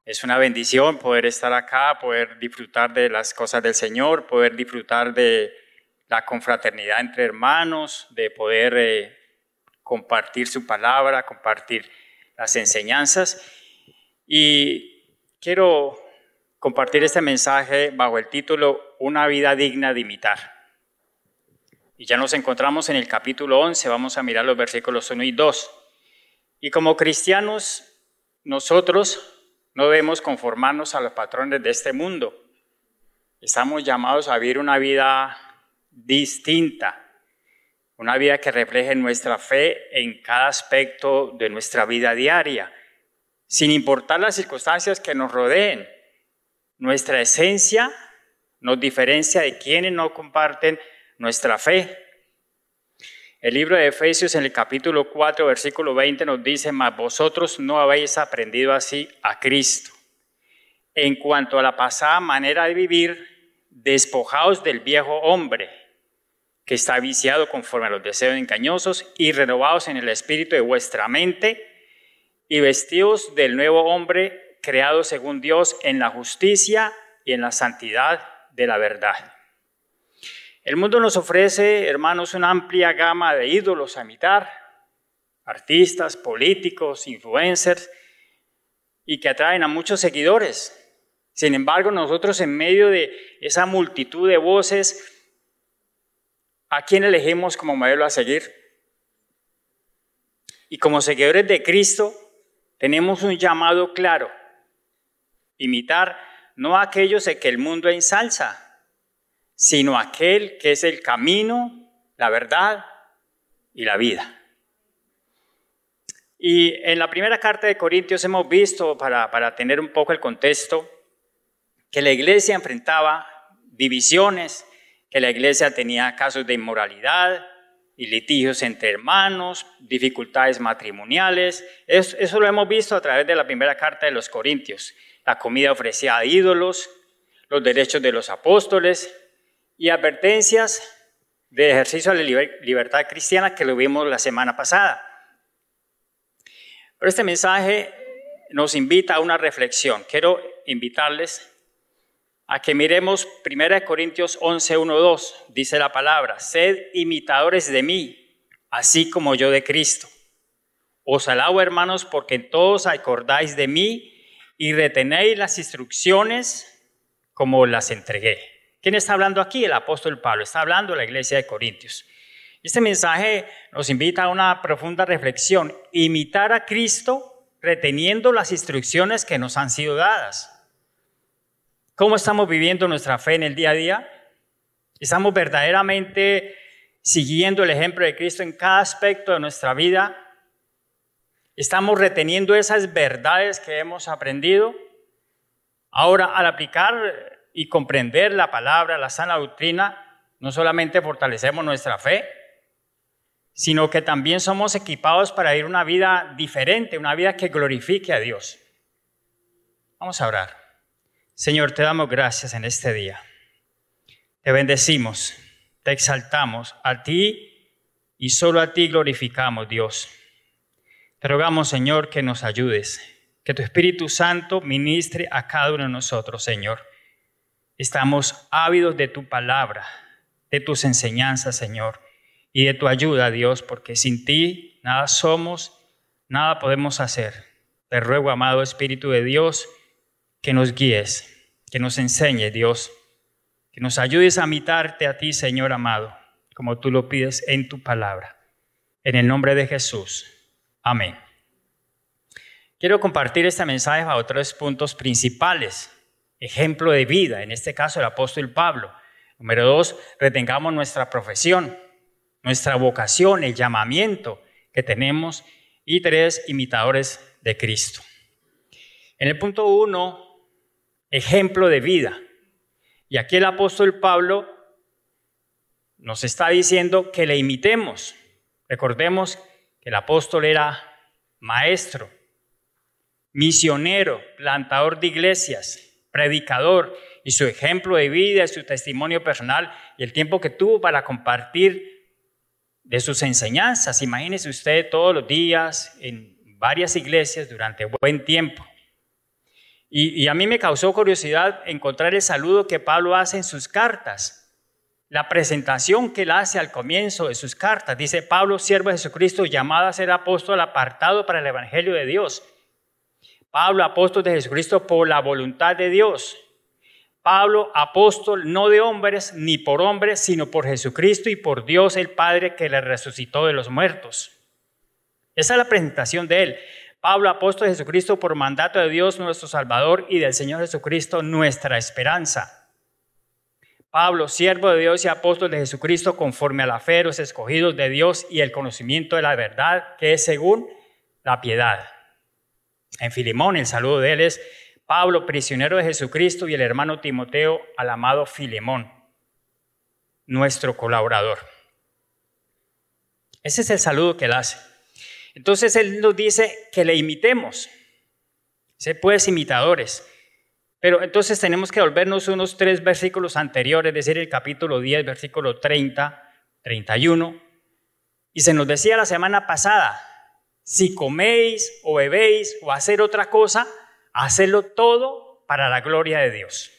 Es una bendición poder estar acá, poder disfrutar de las cosas del Señor, poder disfrutar de la confraternidad entre hermanos, de poder compartir su palabra, compartir las enseñanzas. Y quiero compartir este mensaje bajo el título Una vida digna de imitar. Y ya nos encontramos en el capítulo 11, vamos a mirar los versículos 1 y 2. Y como cristianos, nosotros no debemos conformarnos a los patrones de este mundo. Estamos llamados a vivir una vida distinta, una vida que refleje nuestra fe en cada aspecto de nuestra vida diaria, sin importar las circunstancias que nos rodeen. Nuestra esencia nos diferencia de quienes no comparten nuestra fe. El libro de Efesios en el capítulo 4, versículo 20 nos dice: mas vosotros no habéis aprendido así a Cristo. En cuanto a la pasada manera de vivir, despojaos del viejo hombre, que está viciado conforme a los deseos engañosos, y renovaos en el espíritu de vuestra mente, y vestíos del nuevo hombre, creado según Dios en la justicia y en la santidad de la verdad. El mundo nos ofrece, hermanos, una amplia gama de ídolos a imitar, artistas, políticos, influencers, y que atraen a muchos seguidores. Sin embargo, nosotros en medio de esa multitud de voces, ¿a quién elegimos como modelo a seguir? Y como seguidores de Cristo, tenemos un llamado claro: imitar no a aquellos que el mundo ensalza, sino aquel que es el camino, la verdad y la vida. Y en la primera carta de Corintios hemos visto, para tener un poco el contexto, que la iglesia enfrentaba divisiones, que la iglesia tenía casos de inmoralidad y litigios entre hermanos, dificultades matrimoniales. Eso lo hemos visto a través de la primera carta de los Corintios. La comida ofrecida a ídolos, los derechos de los apóstoles y advertencias de ejercicio de la libertad cristiana, que lo vimos la semana pasada. Pero este mensaje nos invita a una reflexión. Quiero invitarles a que miremos 1 Corintios 11, 1, 2. Dice la palabra: sed imitadores de mí, así como yo de Cristo. Os alabo, hermanos, porque en todos acordáis de mí y retenéis las instrucciones como las entregué. ¿Quién está hablando aquí? El apóstol Pablo. Está hablando de la iglesia de Corintios. Este mensaje nos invita a una profunda reflexión: imitar a Cristo reteniendo las instrucciones que nos han sido dadas. ¿Cómo estamos viviendo nuestra fe en el día a día? ¿Estamos verdaderamente siguiendo el ejemplo de Cristo en cada aspecto de nuestra vida? ¿Estamos reteniendo esas verdades que hemos aprendido? Ahora, al aplicar y comprender la palabra, la sana doctrina, no solamente fortalecemos nuestra fe, sino que también somos equipados para vivir una vida diferente, una vida que glorifique a Dios. Vamos a orar. Señor, te damos gracias en este día. Te bendecimos, te exaltamos, a ti y solo a ti glorificamos, Dios. Te rogamos, Señor, que nos ayudes, que tu Espíritu Santo ministre a cada uno de nosotros, Señor. Estamos ávidos de tu palabra, de tus enseñanzas, Señor, y de tu ayuda, Dios, porque sin ti nada somos, nada podemos hacer. Te ruego, amado Espíritu de Dios, que nos guíes, que nos enseñes, Dios, que nos ayudes a imitarte a ti, Señor amado, como tú lo pides en tu palabra. En el nombre de Jesús. Amén. Quiero compartir este mensaje bajo 3 puntos principales. Ejemplo de vida, en este caso el apóstol Pablo. Número 2, retengamos nuestra profesión, nuestra vocación, el llamamiento que tenemos. Y 3, imitadores de Cristo. En el punto 1, ejemplo de vida. Y aquí el apóstol Pablo nos está diciendo que le imitemos. Recordemos que el apóstol era maestro, misionero, plantador de iglesias, predicador, y su ejemplo de vida, su testimonio personal y el tiempo que tuvo para compartir de sus enseñanzas. Imagínese usted todos los días en varias iglesias durante buen tiempo. Y a mí me causó curiosidad encontrar el saludo que Pablo hace en sus cartas. La presentación que él hace al comienzo de sus cartas. Dice: Pablo, siervo de Jesucristo, llamado a ser apóstol, apartado para el evangelio de Dios. Pablo, apóstol de Jesucristo por la voluntad de Dios. Pablo, apóstol no de hombres ni por hombres, sino por Jesucristo y por Dios el Padre, que le resucitó de los muertos. Esa es la presentación de él. Pablo, apóstol de Jesucristo por mandato de Dios nuestro Salvador y del Señor Jesucristo nuestra esperanza. Pablo, siervo de Dios y apóstol de Jesucristo conforme a la fe de los escogidos de Dios y el conocimiento de la verdad, que es según la piedad. En Filemón el saludo de él es: Pablo, prisionero de Jesucristo, y el hermano Timoteo al amado Filemón, nuestro colaborador. Ese es el saludo que él hace. Entonces él nos dice que le imitemos. Se puede ser imitadores. Pero entonces tenemos que volvernos unos 3 versículos anteriores, es decir, el capítulo 10, versículo 30, 31. Y se nos decía la semana pasada: si coméis o bebéis o hacer otra cosa, hacedlo todo para la gloria de Dios.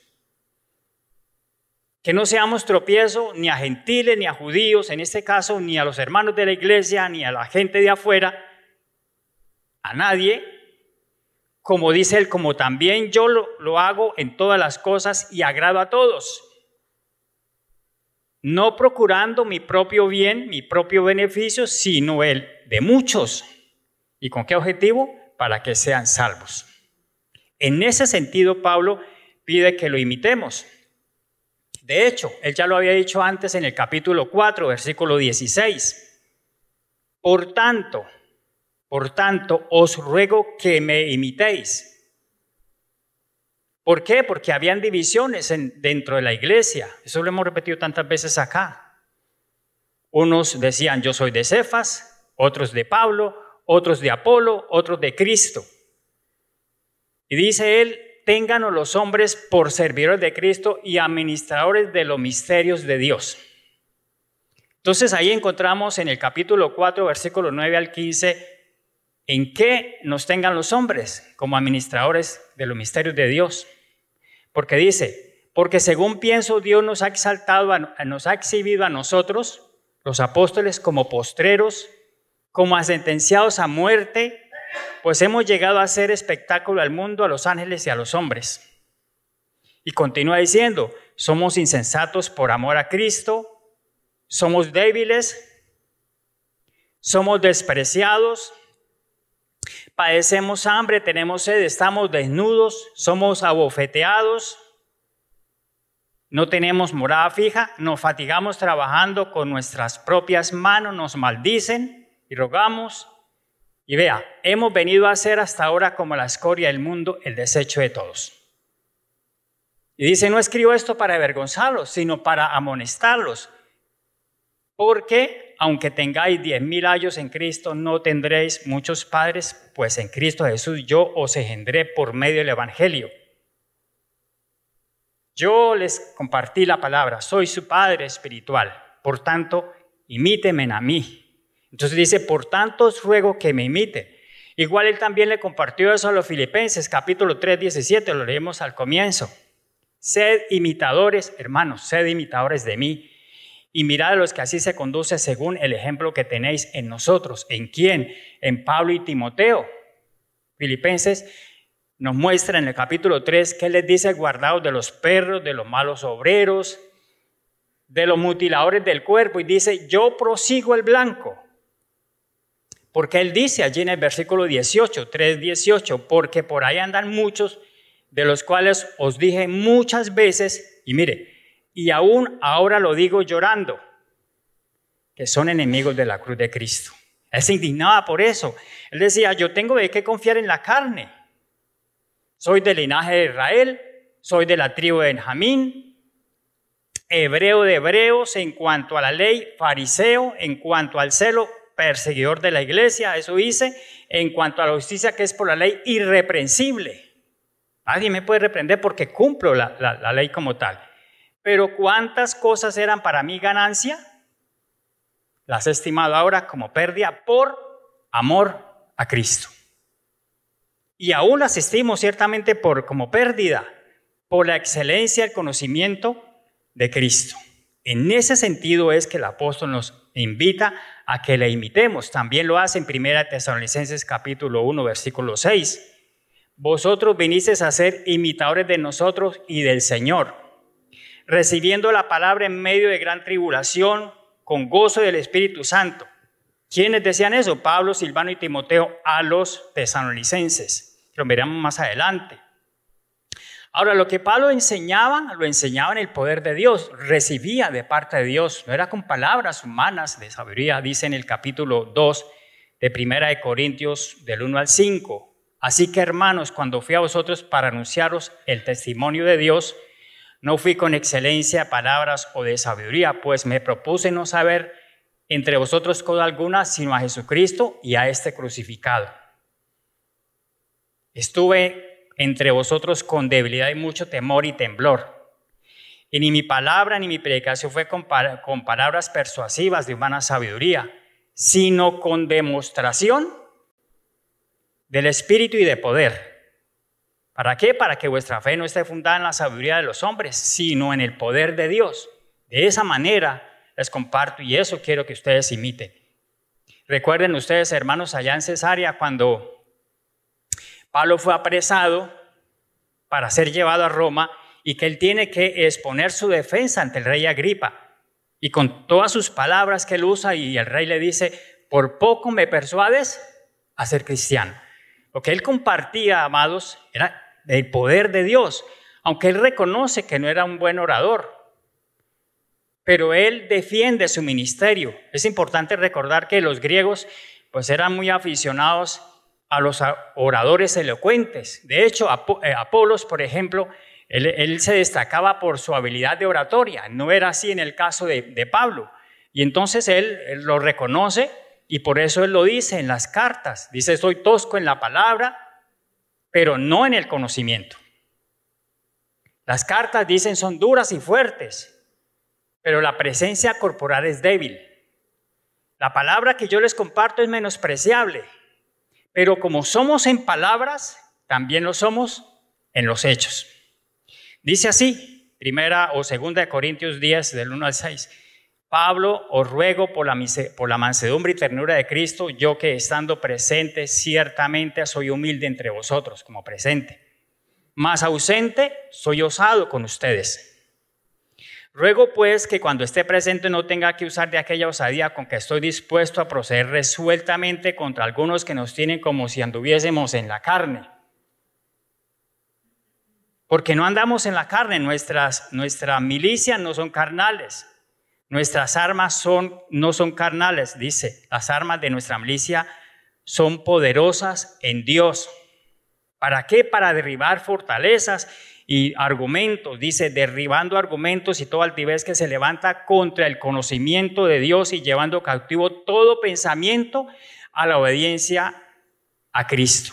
Que no seamos tropiezo ni a gentiles ni a judíos, en este caso, ni a los hermanos de la iglesia, ni a la gente de afuera, a nadie, como dice él, como también yo lo hago en todas las cosas y agrado a todos, no procurando mi propio bien, mi propio beneficio, sino el de muchos. ¿Y con qué objetivo? Para que sean salvos. En ese sentido, Pablo pide que lo imitemos. De hecho, él ya lo había dicho antes en el capítulo 4, versículo 16. Por tanto, os ruego que me imitéis. ¿Por qué? Porque habían divisiones dentro de la iglesia. Eso lo hemos repetido tantas veces acá. Unos decían: yo soy de Cefas, otros de Pablo, otros de Apolo, otros de Cristo. Y dice él: ténganos los hombres por servidores de Cristo y administradores de los misterios de Dios. Entonces ahí encontramos en el capítulo 4, versículo 9 al 15, en qué nos tengan los hombres como administradores de los misterios de Dios. Porque dice: porque según pienso, Dios nos ha exaltado, nos ha exhibido a nosotros, los apóstoles, como postreros, como a sentenciados a muerte, pues hemos llegado a hacer espectáculo al mundo, a los ángeles y a los hombres. Y continúa diciendo: somos insensatos por amor a Cristo, somos débiles, somos despreciados, padecemos hambre, tenemos sed, estamos desnudos, somos abofeteados, no tenemos morada fija, nos fatigamos trabajando con nuestras propias manos, nos maldicen y rogamos. Y vea, hemos venido a ser hasta ahora como la escoria del mundo, el desecho de todos. Y dice: no escribo esto para avergonzarlos, sino para amonestarlos. Porque aunque tengáis 10,000 años en Cristo, no tendréis muchos padres, pues en Cristo Jesús yo os engendré por medio del evangelio. Yo les compartí la palabra, soy su padre espiritual, por tanto, imítenme a mí. Entonces dice: por tanto os ruego que me imiten. Igual él también le compartió eso a los Filipenses, capítulo 3, 17, lo leemos al comienzo. Sed imitadores, hermanos, sed imitadores de mí, y mirad a los que así se conduce según el ejemplo que tenéis en nosotros. ¿En quién? En Pablo y Timoteo. Filipenses nos muestra en el capítulo 3 que les dice: guardaos de los perros, de los malos obreros, de los mutiladores del cuerpo, y dice: yo prosigo el blanco. Porque él dice allí en el versículo 18, 3:18, porque por ahí andan muchos, de los cuales os dije muchas veces, y mire, y aún ahora lo digo llorando, que son enemigos de la cruz de Cristo. Él se indignaba por eso. Él decía: yo tengo de qué confiar en la carne. Soy del linaje de Israel, soy de la tribu de Benjamín, hebreo de hebreos en cuanto a la ley, fariseo en cuanto al celo, perseguidor de la iglesia, eso hice, en cuanto a la justicia que es por la ley, irreprensible. Nadie me puede reprender porque cumplo la ley como tal. Pero ¿cuántas cosas eran para mí ganancia? Las he estimado ahora como pérdida por amor a Cristo. y aún las estimo ciertamente como pérdida, por la excelencia del conocimiento de Cristo. En ese sentido es que el apóstol nos invita a que le imitemos. También lo hace en 1 Tesalonicenses capítulo 1, versículo 6. Vosotros vinisteis a ser imitadores de nosotros y del Señor, recibiendo la palabra en medio de gran tribulación, con gozo del Espíritu Santo. ¿Quiénes decían eso? Pablo, Silvano y Timoteo a los tesalonicenses. Lo veremos más adelante. Ahora, lo que Pablo enseñaba, lo enseñaba en el poder de Dios, recibía de parte de Dios, no era con palabras humanas de sabiduría, dice en el capítulo 2 de 1 de Corintios del 1 al 5. Así que, hermanos, cuando fui a vosotros para anunciaros el testimonio de Dios, no fui con excelencia, palabras o de sabiduría, pues me propuse no saber entre vosotros cosa alguna, sino a Jesucristo y a este crucificado. Estuve entre vosotros con debilidad y mucho temor y temblor. Y ni mi palabra ni mi predicación fue con palabras persuasivas de humana sabiduría, sino con demostración del Espíritu y de poder. ¿Para qué? Para que vuestra fe no esté fundada en la sabiduría de los hombres, sino en el poder de Dios. De esa manera les comparto y eso quiero que ustedes imiten. Recuerden ustedes, hermanos, allá en Cesarea, cuando Pablo fue apresado para ser llevado a Roma y que él tiene que exponer su defensa ante el rey Agripa. Y con todas sus palabras que él usa y el rey le dice, por poco me persuades a ser cristiano. Lo que él compartía, amados, era el poder de Dios, aunque él reconoce que no era un buen orador. Pero él defiende su ministerio. Es importante recordar que los griegos pues eran muy aficionados a los oradores elocuentes. De hecho, Apolos, por ejemplo, él se destacaba por su habilidad de oratoria. No era así en el caso de Pablo. Y entonces él lo reconoce y por eso él lo dice en las cartas. Dice, soy tosco en la palabra, pero no en el conocimiento. Las cartas, dicen, son duras y fuertes, pero la presencia corporal es débil. La palabra que yo les comparto es menospreciable. Pero como somos en palabras, también lo somos en los hechos. Dice así, 1 o 2 de Corintios 10, del 1 al 6. Pablo, os ruego por la mansedumbre y ternura de Cristo, yo que estando presente, ciertamente soy humilde entre vosotros, como presente. Mas ausente, soy osado con ustedes. Ruego pues que cuando esté presente no tenga que usar de aquella osadía con que estoy dispuesto a proceder resueltamente contra algunos que nos tienen como si anduviésemos en la carne. Porque no andamos en la carne, nuestra milicia no son carnales, nuestras armas no son carnales, dice, las armas de nuestra milicia son poderosas en Dios. ¿Para qué? Para derribar fortalezas y argumentos, dice, derribando argumentos y toda altivez que se levanta contra el conocimiento de Dios y llevando cautivo todo pensamiento a la obediencia a Cristo.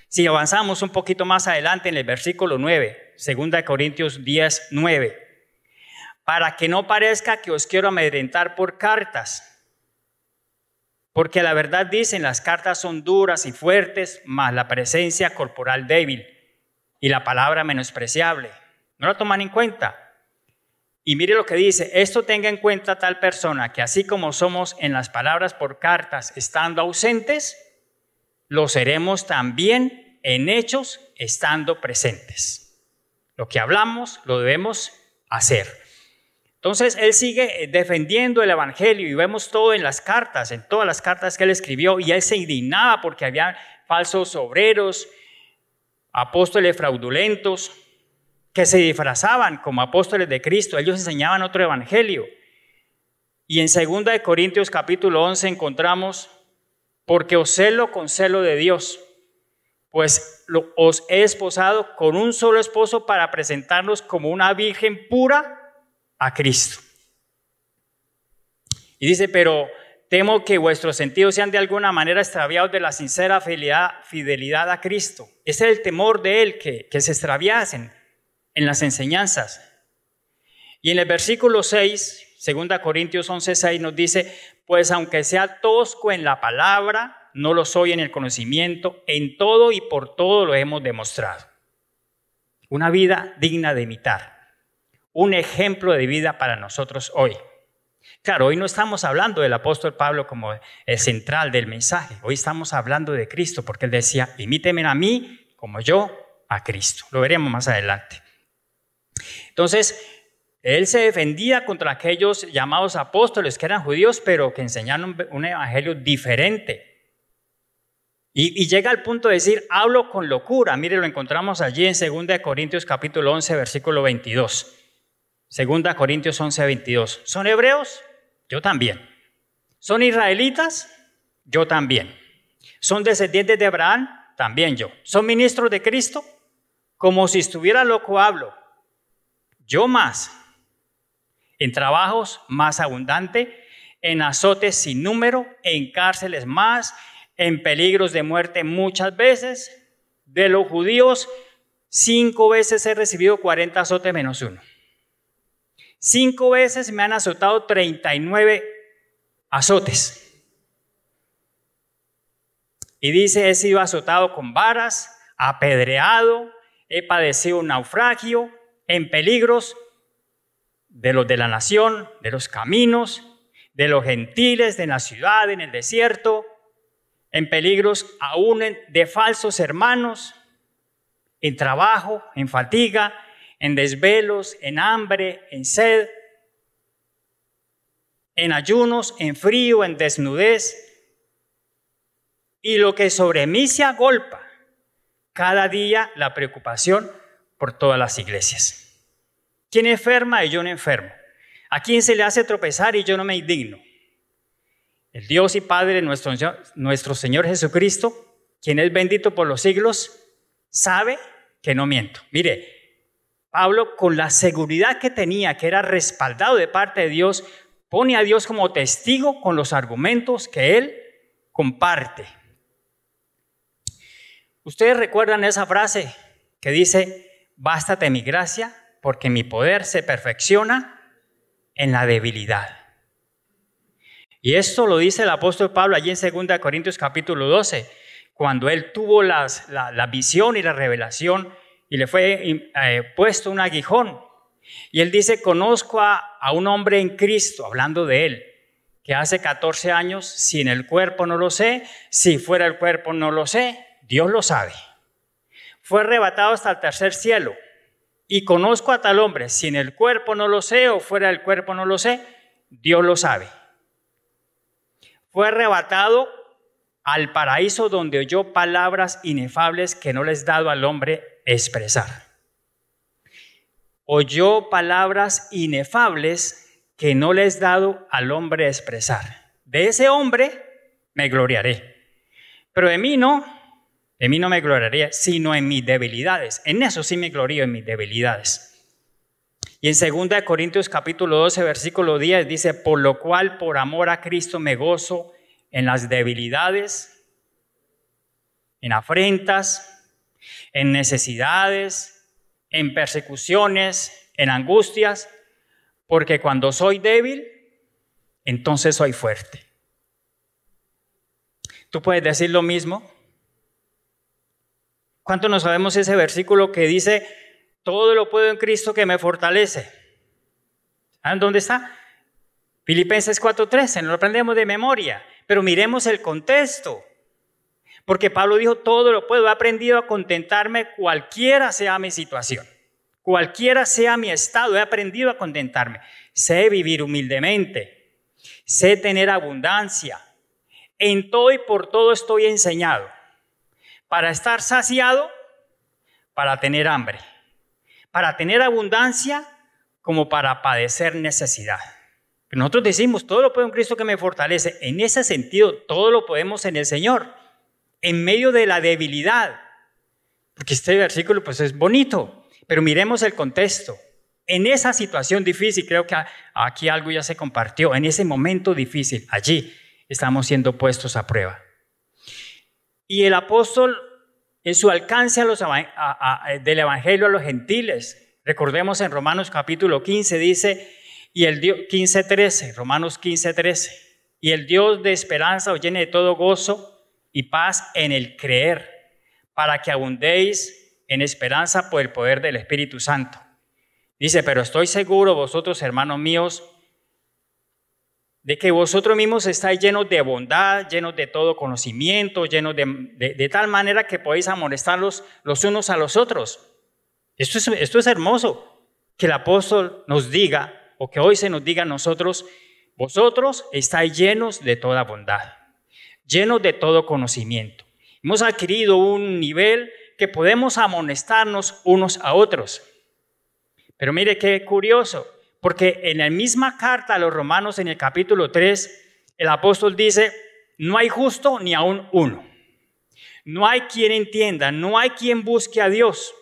Si avanzamos un poquito más adelante en el versículo 9, 2 Corintios 10, 9, para que no parezca que os quiero amedrentar por cartas, porque la verdad dicen, las cartas son duras y fuertes, mas la presencia corporal débil. Y la palabra menospreciable. No lo toman en cuenta. Y mire lo que dice, esto tenga en cuenta tal persona, que así como somos en las palabras por cartas estando ausentes, lo seremos también en hechos estando presentes. Lo que hablamos lo debemos hacer. Entonces él sigue defendiendo el evangelio y vemos todo en las cartas, en todas las cartas que él escribió, y él se indignaba porque había falsos obreros, apóstoles fraudulentos que se disfrazaban como apóstoles de Cristo. Ellos enseñaban otro evangelio. Y en 2 Corintios capítulo 11 encontramos, porque os celo con celo de Dios, pues os he esposado con un solo esposo para presentarnos como una virgen pura a Cristo. Y dice, pero temo que vuestros sentidos sean de alguna manera extraviados de la sincera fidelidad a Cristo. Ese es el temor de él, que se extraviasen en las enseñanzas. Y en el versículo 6, 2 Corintios 11, 6 nos dice, pues aunque sea tosco en la palabra, no lo soy en el conocimiento, en todo y por todo lo hemos demostrado. Una vida digna de imitar, un ejemplo de vida para nosotros hoy. Claro, hoy no estamos hablando del apóstol Pablo como el central del mensaje, hoy estamos hablando de Cristo, porque él decía, imítenme a mí como yo a Cristo. Lo veremos más adelante. Entonces, él se defendía contra aquellos llamados apóstoles que eran judíos, pero que enseñaron un evangelio diferente. Y llega al punto de decir, hablo con locura. Mire, lo encontramos allí en 2 Corintios capítulo 11, versículo 22. 2 Corintios 11, 22. ¿Son hebreos? Yo también. ¿Son israelitas? Yo también. ¿Son descendientes de Abraham? También yo. ¿Son ministros de Cristo? Como si estuviera loco hablo. Yo más. En trabajos más abundante, en azotes sin número, en cárceles más, en peligros de muerte muchas veces. De los judíos, 5 veces he recibido 40 azotes menos 1. 5 veces me han azotado 39 azotes. Y dice, he sido azotado con varas, apedreado, he padecido un naufragio, en peligros de los de la nación, de los caminos, de los gentiles, de la ciudad, en el desierto, en peligros aún de falsos hermanos, en trabajo, en fatiga, en desvelos, en hambre, en sed, en ayunos, en frío, en desnudez. Y lo que sobre mí se agolpa, cada día la preocupación por todas las iglesias. ¿Quién enferma y yo no enfermo? ¿A quién se le hace tropezar y yo no me indigno? El Dios y Padre nuestro Señor Jesucristo, quien es bendito por los siglos, sabe que no miento. Mire, Pablo, con la seguridad que tenía, que era respaldado de parte de Dios, pone a Dios como testigo con los argumentos que él comparte. ¿Ustedes recuerdan esa frase que dice, bástate mi gracia, porque mi poder se perfecciona en la debilidad? Y esto lo dice el apóstol Pablo allí en 2 Corintios capítulo 12, cuando él tuvo la visión y la revelación y le fue puesto un aguijón. Y él dice, conozco a un hombre en Cristo, hablando de él, que hace 14 años, si en el cuerpo no lo sé, si fuera el cuerpo no lo sé, Dios lo sabe. Fue arrebatado hasta el tercer cielo. Y conozco a tal hombre, si en el cuerpo no lo sé o fuera del cuerpo no lo sé, Dios lo sabe. Fue arrebatado al paraíso donde oyó palabras inefables que no les dado al hombre expresar. Oyó palabras inefables que no les dado al hombre expresar. De ese hombre me gloriaré. Pero de mí no me gloriaré, sino en mis debilidades. En eso sí me glorío, en mis debilidades. Y en 2 Corintios capítulo 12, versículo 10 dice, por lo cual por amor a Cristo me gozo en las debilidades, en afrentas, en necesidades, en persecuciones, en angustias, porque cuando soy débil, entonces soy fuerte. ¿Tú puedes decir lo mismo? ¿Cuánto nos sabemos ese versículo que dice, todo lo puedo en Cristo que me fortalece? ¿Saben dónde está? Filipenses 4:13, nos lo aprendemos de memoria, pero miremos el contexto. Porque Pablo dijo, todo lo puedo, he aprendido a contentarme cualquiera sea mi situación, cualquiera sea mi estado, he aprendido a contentarme. Sé vivir humildemente, sé tener abundancia, en todo y por todo estoy enseñado, para estar saciado, para tener hambre, para tener abundancia, como para padecer necesidad. Nosotros decimos, todo lo puedo en Cristo que me fortalece. En ese sentido, todo lo podemos en el Señor, en medio de la debilidad. Porque este versículo pues es bonito, pero miremos el contexto. En esa situación difícil, creo que aquí algo ya se compartió, en ese momento difícil, allí estamos siendo puestos a prueba. Y el apóstol, en su alcance del evangelio a los gentiles, recordemos en Romanos capítulo 15, dice, y el Dios, 15:13, Romanos 15:13, y el Dios de esperanza os llene de todo gozo y paz en el creer, para que abundéis en esperanza por el poder del Espíritu Santo. Dice, pero estoy seguro, vosotros, hermanos míos, de que vosotros mismos estáis llenos de bondad, llenos de todo conocimiento, llenos de tal manera que podéis amonestarlos los unos a los otros. Esto es hermoso, que el apóstol nos diga, o que hoy se nos diga a nosotros, vosotros estáis llenos de toda bondad, llenos de todo conocimiento. Hemos adquirido un nivel que podemos amonestarnos unos a otros. Pero mire qué curioso, porque en la misma carta a los Romanos, en el capítulo 3, el apóstol dice, no hay justo ni aún uno. No hay quien entienda, no hay quien busque a Dios.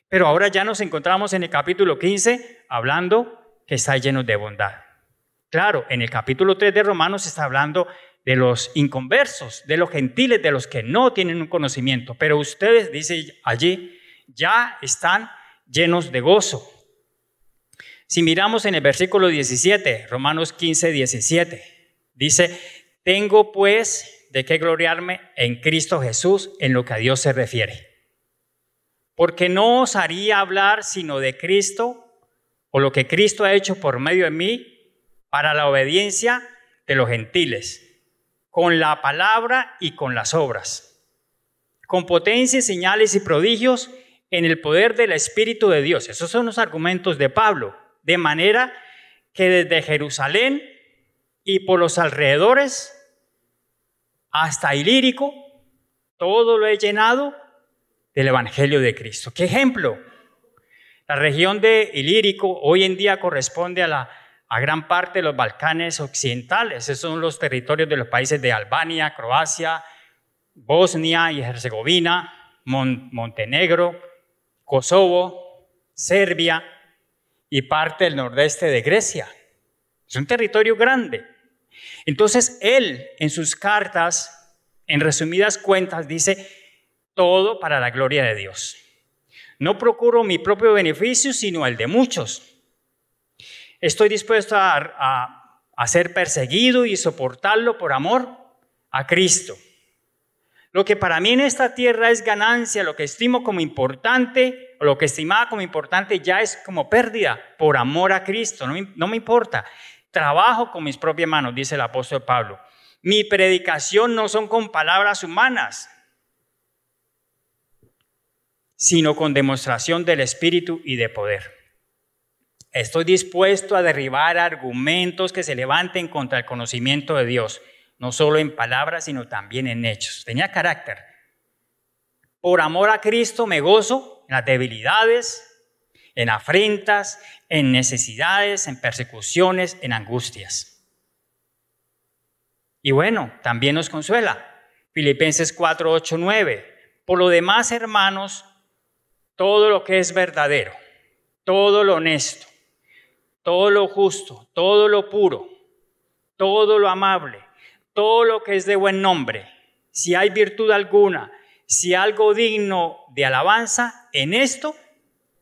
Pero ahora ya nos encontramos en el capítulo 15 hablando que está lleno de bondad. Claro, en el capítulo 3 de Romanos está hablando de los inconversos, de los gentiles, de los que no tienen un conocimiento. Pero ustedes, dice allí, ya están llenos de gozo. Si miramos en el versículo 17, Romanos 15, 17, dice, tengo pues de qué gloriarme en Cristo Jesús en lo que a Dios se refiere. Porque no osaría hablar sino de Cristo o lo que Cristo ha hecho por medio de mí para la obediencia de los gentiles, con la palabra y con las obras, con potencia, señales y prodigios en el poder del Espíritu de Dios. Esos son los argumentos de Pablo. De manera que desde Jerusalén y por los alrededores hasta Ilírico, todo lo he llenado del Evangelio de Cristo. ¿Qué ejemplo? La región de Ilírico hoy en día corresponde a gran parte de los Balcanes occidentales. Esos son los territorios de los países de Albania, Croacia, Bosnia y Herzegovina, Montenegro, Kosovo, Serbia y parte del nordeste de Grecia. Es un territorio grande. Entonces él en sus cartas, en resumidas cuentas, dice todo para la gloria de Dios. No procuro mi propio beneficio, sino el de muchos. Estoy dispuesto a ser perseguido y soportarlo por amor a Cristo. Lo que para mí en esta tierra es ganancia, lo que estimo como importante, o lo que estimaba como importante ya es como pérdida por amor a Cristo. No me importa. Trabajo con mis propias manos, dice el apóstol Pablo. Mi predicación no son con palabras humanas, sino con demostración del Espíritu y de poder. Estoy dispuesto a derribar argumentos que se levanten contra el conocimiento de Dios, no solo en palabras, sino también en hechos. Tenía carácter. Por amor a Cristo me gozo en las debilidades, en afrentas, en necesidades, en persecuciones, en angustias. Y bueno, también nos consuela. Filipenses 4, 8, 9. Por lo demás, hermanos, todo lo que es verdadero, todo lo honesto, todo lo justo, todo lo puro, todo lo amable, todo lo que es de buen nombre, si hay virtud alguna, si algo digno de alabanza, en esto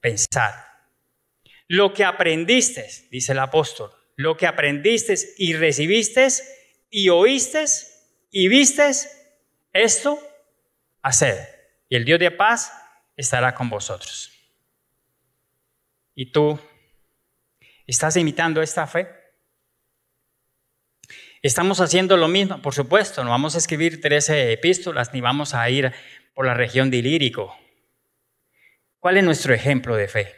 pensad. Lo que aprendiste, dice el apóstol, lo que aprendiste y recibiste y oíste y viste, esto haced, y el Dios de paz estará con vosotros. ¿Y tú estás imitando esta fe? ¿Estamos haciendo lo mismo? Por supuesto, no vamos a escribir 13 epístolas ni vamos a ir por la región de Ilírico. ¿Cuál es nuestro ejemplo de fe?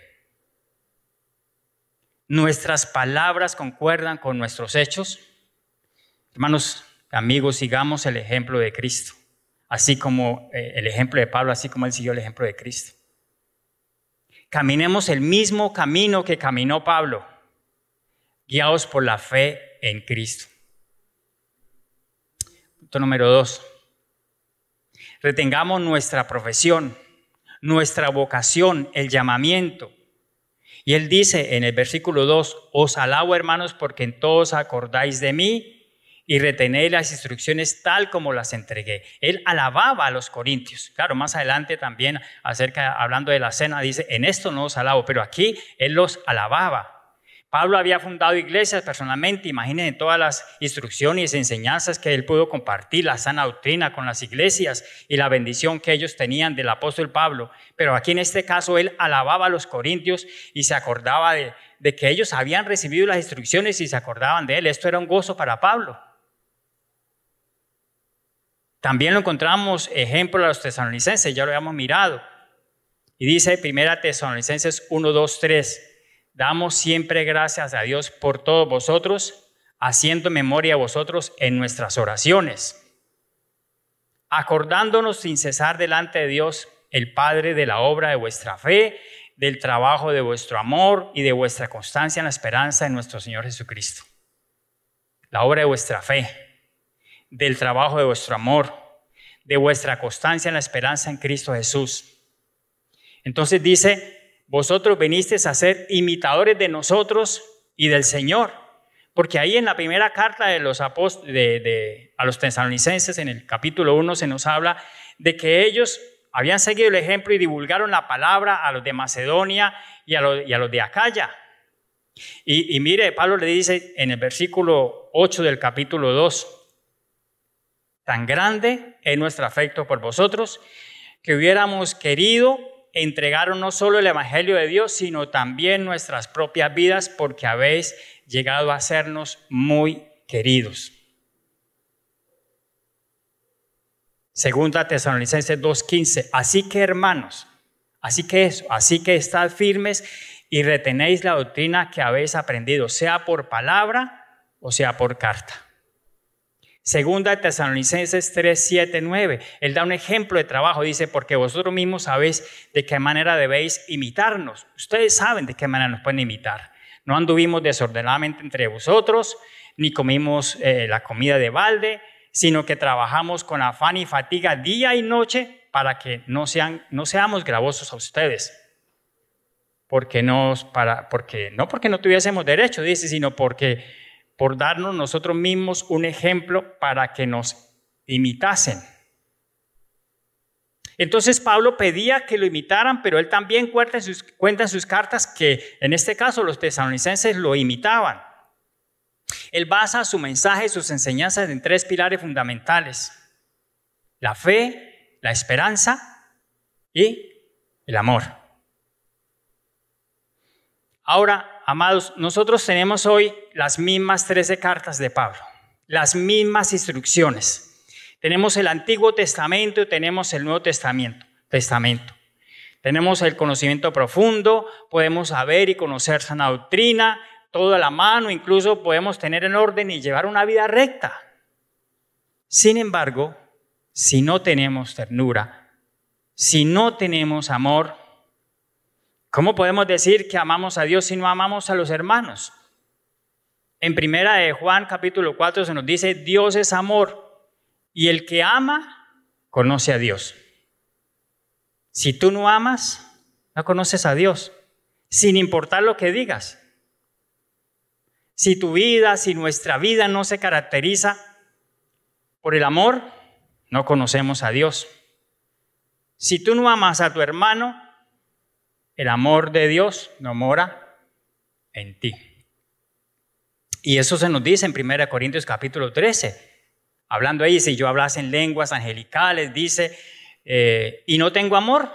¿Nuestras palabras concuerdan con nuestros hechos? Hermanos, amigos, sigamos el ejemplo de Cristo, así como el ejemplo de Pablo, así como él siguió el ejemplo de Cristo. Caminemos el mismo camino que caminó Pablo, guiados por la fe en Cristo. Punto número 2. Retengamos nuestra profesión, nuestra vocación, el llamamiento. Y él dice en el versículo 2, os alabo, hermanos, porque en todos acordáis de mí y retenéis las instrucciones tal como las entregué. Él alababa a los corintios. Claro, más adelante también hablando de la cena, dice, en esto no os alabo, pero aquí él los alababa. Pablo había fundado iglesias personalmente, imagínense todas las instrucciones y enseñanzas que él pudo compartir, la sana doctrina con las iglesias y la bendición que ellos tenían del apóstol Pablo. Pero aquí en este caso él alababa a los corintios y se acordaba de que ellos habían recibido las instrucciones y se acordaban de él. Esto era un gozo para Pablo. También lo encontramos ejemplo a los tesalonicenses, ya lo habíamos mirado. Y dice 1 Tesalonicenses 1, 2, 3. Damos siempre gracias a Dios por todos vosotros, haciendo memoria a vosotros en nuestras oraciones, acordándonos sin cesar delante de Dios, el Padre, de la obra de vuestra fe, del trabajo de vuestro amor y de vuestra constancia en la esperanza en nuestro Señor Jesucristo. La obra de vuestra fe, del trabajo de vuestro amor, de vuestra constancia en la esperanza en Cristo Jesús. Entonces dice, vosotros vinisteis a ser imitadores de nosotros y del Señor. Porque ahí en la primera carta de los apóstoles, a los tesalonicenses, en el capítulo 1, se nos habla de que ellos habían seguido el ejemplo y divulgaron la palabra a los de Macedonia y a los de Acaya. Y mire, Pablo le dice en el versículo 8 del capítulo 2, tan grande es nuestro afecto por vosotros, que hubiéramos querido entregaron no solo el evangelio de Dios, sino también nuestras propias vidas, porque habéis llegado a sernos muy queridos. Segunda Tesalonicenses 2:15. Así que, hermanos, así que estad firmes y retenéis la doctrina que habéis aprendido, sea por palabra o sea por carta. Segunda Tesalonicenses 3, 7, 9. Él da un ejemplo de trabajo. Dice, porque vosotros mismos sabéis de qué manera debéis imitarnos. Ustedes saben de qué manera nos pueden imitar. No anduvimos desordenadamente entre vosotros, ni comimos la comida de balde, sino que trabajamos con afán y fatiga día y noche para que no seamos gravosos a ustedes. Porque no tuviésemos derecho, dice, sino porque por darnos nosotros mismos un ejemplo para que nos imitasen. Entonces Pablo pedía que lo imitaran, pero él también cuenta en sus cartas que en este caso los tesalonicenses lo imitaban. Él basa su mensaje y sus enseñanzas en 3 pilares fundamentales: la fe, la esperanza y el amor. Ahora, amados, nosotros tenemos hoy las mismas 13 cartas de Pablo, las mismas instrucciones. Tenemos el Antiguo Testamento y tenemos el Nuevo Testamento. Tenemos el conocimiento profundo, podemos saber y conocer sana doctrina, todo a la mano, incluso podemos tener en orden y llevar una vida recta. Sin embargo, si no tenemos ternura, si no tenemos amor, ¿cómo podemos decir que amamos a Dios si no amamos a los hermanos? En 1 Juan capítulo 4 se nos dice, Dios es amor y el que ama conoce a Dios. Si tú no amas, no conoces a Dios, sin importar lo que digas. Si tu vida, si nuestra vida no se caracteriza por el amor, no conocemos a Dios. Si tú no amas a tu hermano, el amor de Dios no mora en ti. Y eso se nos dice en 1 Corintios capítulo 13. Hablando ahí, si yo hablase en lenguas angelicales, dice, y no tengo amor,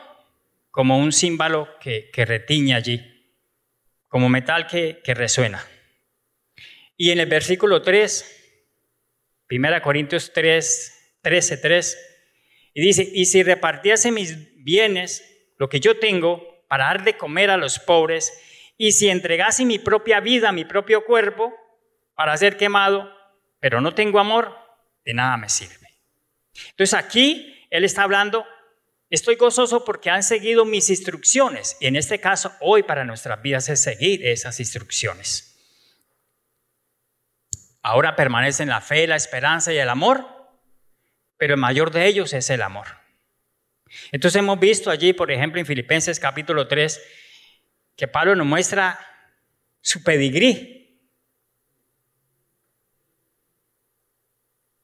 como un címbalo que retiñe allí, como metal que resuena. Y en el versículo 3, 1 Corintios 13:3, y dice, y si repartiese mis bienes, lo que yo tengo, para dar de comer a los pobres, y si entregase mi propia vida, mi propio cuerpo, para ser quemado, pero no tengo amor, de nada me sirve. Entonces aquí él está hablando, estoy gozoso porque han seguido mis instrucciones, y en este caso hoy para nuestras vidas es seguir esas instrucciones. Ahora permanecen la fe, la esperanza y el amor, pero el mayor de ellos es el amor. Entonces hemos visto allí, por ejemplo, en Filipenses capítulo 3, que Pablo nos muestra su pedigrí,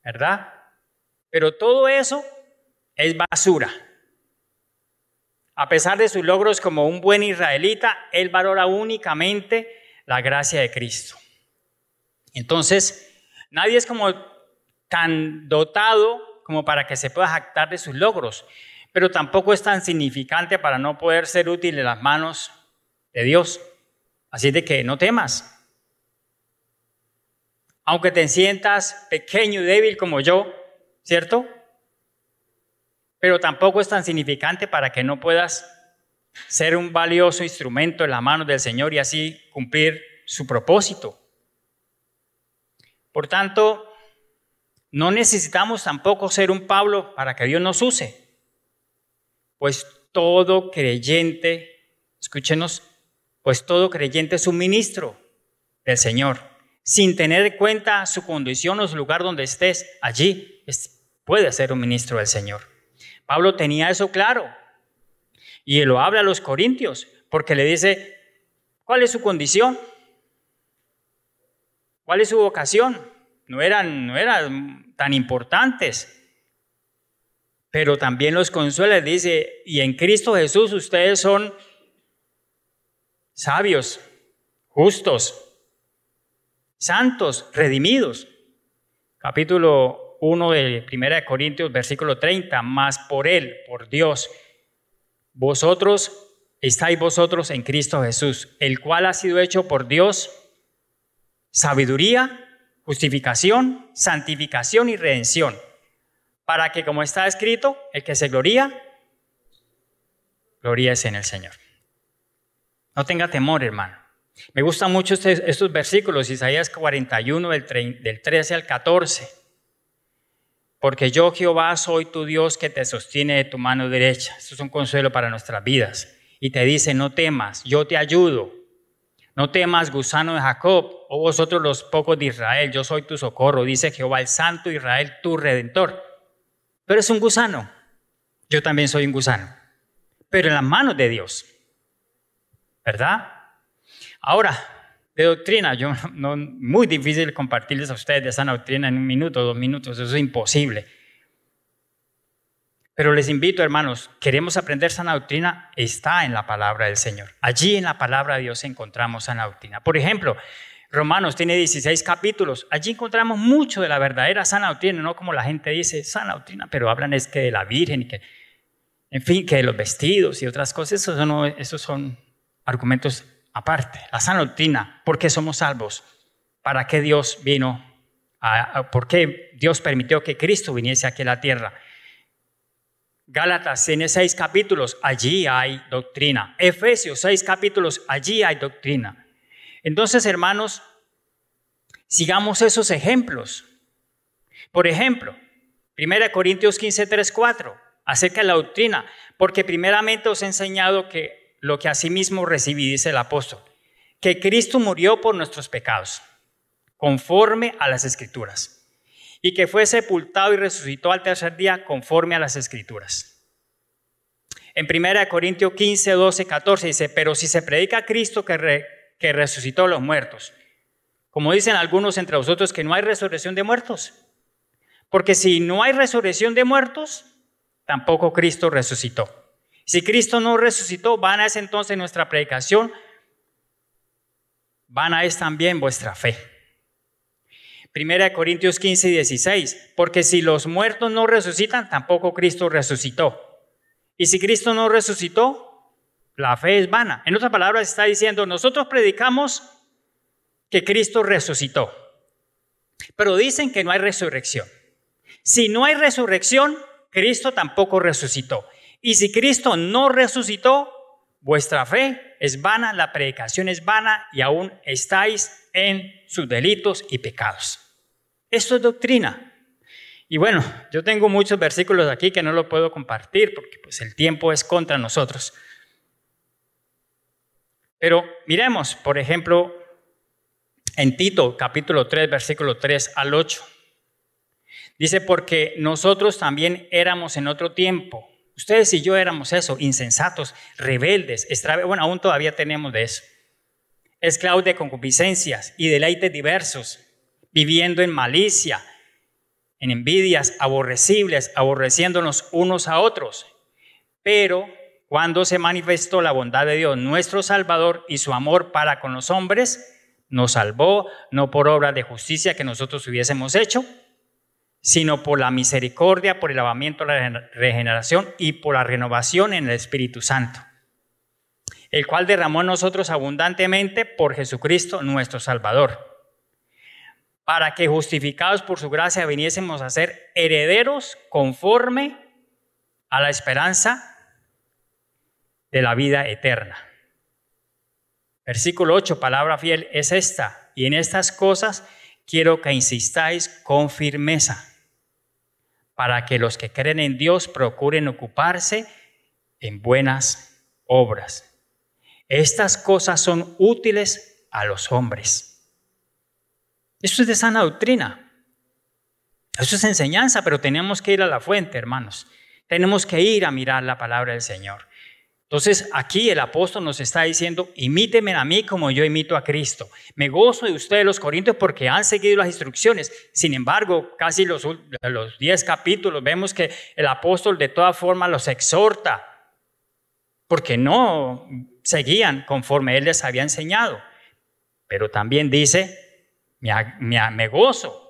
¿verdad? Pero todo eso es basura. A pesar de sus logros como un buen israelita, él valora únicamente la gracia de Cristo. Entonces, nadie es como tan dotado como para que se pueda jactar de sus logros, pero tampoco es tan significante para no poder ser útil en las manos de Dios. Así de que no temas. Aunque te sientas pequeño y débil como yo, ¿cierto? Pero tampoco es tan significante para que no puedas ser un valioso instrumento en las manos del Señor y así cumplir su propósito. Por tanto, no necesitamos tampoco ser un Pablo para que Dios nos use. Pues todo creyente, escúchenos, pues todo creyente es un ministro del Señor. Sin tener en cuenta su condición o su lugar donde estés, allí puede ser un ministro del Señor. Pablo tenía eso claro. Y lo habla a los corintios, porque le dice, ¿cuál es su condición? ¿Cuál es su vocación? No eran tan importantes. Pero también los consuela, dice, y en Cristo Jesús ustedes son sabios, justos, santos, redimidos. Capítulo 1 de 1 Corintios, versículo 30, mas por Él, por Dios, estáis vosotros en Cristo Jesús, el cual ha sido hecho por Dios sabiduría, justificación, santificación y redención, para que, como está escrito, el que se gloríese en el Señor. No tenga temor, hermano. Me gustan mucho estos versículos, Isaías 41, del 13 al 14. Porque yo, Jehová, soy tu Dios que te sostiene de tu mano derecha. Esto es un consuelo para nuestras vidas. Y te dice, no temas, yo te ayudo. No temas, gusano de Jacob, o vosotros los pocos de Israel, yo soy tu socorro, dice Jehová, el Santo de Israel, tu Redentor. Tú eres un gusano, yo también soy un gusano, pero en las manos de Dios, ¿verdad? Ahora, de doctrina, muy difícil compartirles a ustedes de esa doctrina en 1 minuto, 2 minutos, eso es imposible. Pero les invito, hermanos, queremos aprender sana doctrina, está en la palabra del Señor. Allí en la palabra de Dios encontramos sana doctrina. Por ejemplo, Romanos tiene 16 capítulos. Allí encontramos mucho de la verdadera sana doctrina, no como la gente dice, sana doctrina, pero hablan es que de la Virgen y que, en fin, que de los vestidos y otras cosas. Esos son argumentos aparte. La sana doctrina, ¿por qué somos salvos? ¿Para qué Dios vino? ¿Por qué Dios permitió que Cristo viniese aquí a la tierra? Gálatas tiene 6 capítulos, allí hay doctrina. Efesios 6 capítulos, allí hay doctrina. Entonces, hermanos, sigamos esos ejemplos. Por ejemplo, 1 Corintios 15, 3, 4, acerca de la doctrina, porque primeramente os he enseñado que lo que asimismo recibí, dice el apóstol, que Cristo murió por nuestros pecados, conforme a las Escrituras, y que fue sepultado y resucitó al tercer día conforme a las Escrituras. En 1 Corintios 15, 12, 14 dice, pero si se predica a Cristo que resucitó a los muertos, como dicen algunos entre vosotros que no hay resurrección de muertos, porque si no hay resurrección de muertos, tampoco Cristo resucitó. Si Cristo no resucitó, vana es entonces nuestra predicación, vana es también vuestra fe. 1 Corintios 15 y 16, porque si los muertos no resucitan, tampoco Cristo resucitó. Y si Cristo no resucitó, la fe es vana. En otras palabras, está diciendo, nosotros predicamos que Cristo resucitó, pero dicen que no hay resurrección. Si no hay resurrección, Cristo tampoco resucitó. Y si Cristo no resucitó, vuestra fe es vana, la predicación es vana y aún estáis en sus delitos y pecados. Esto es doctrina. Y bueno, yo tengo muchos versículos aquí que no lo puedo compartir porque pues, el tiempo es contra nosotros. Pero miremos, por ejemplo, en Tito, capítulo 3, versículo 3 al 8. Dice, porque nosotros también éramos en otro tiempo. Ustedes y yo éramos eso, insensatos, rebeldes, bueno, aún todavía tenemos de eso. Esclavos de concupiscencias y deleites diversos, viviendo en malicia, en envidias aborrecibles, aborreciéndonos unos a otros. Pero cuando se manifestó la bondad de Dios, nuestro Salvador, y su amor para con los hombres, nos salvó, no por obras de justicia que nosotros hubiésemos hecho, sino por la misericordia, por el lavamiento, la regeneración y por la renovación en el Espíritu Santo, el cual derramó en nosotros abundantemente por Jesucristo nuestro Salvador, para que justificados por su gracia viniésemos a ser herederos conforme a la esperanza de la vida eterna. Versículo 8, palabra fiel es esta: y en estas cosas quiero que insistáis con firmeza, para que los que creen en Dios procuren ocuparse en buenas obras. Estas cosas son útiles a los hombres. Esto es de sana doctrina. Esto es enseñanza, pero tenemos que ir a la fuente, hermanos. Tenemos que ir a mirar la palabra del Señor. Entonces, aquí el apóstol nos está diciendo: imítenme a mí como yo imito a Cristo. Me gozo de ustedes, los corintios, porque han seguido las instrucciones. Sin embargo, casi los 10 capítulos vemos que el apóstol de todas formas los exhorta, porque no seguían conforme él les había enseñado. Pero también dice: me gozo.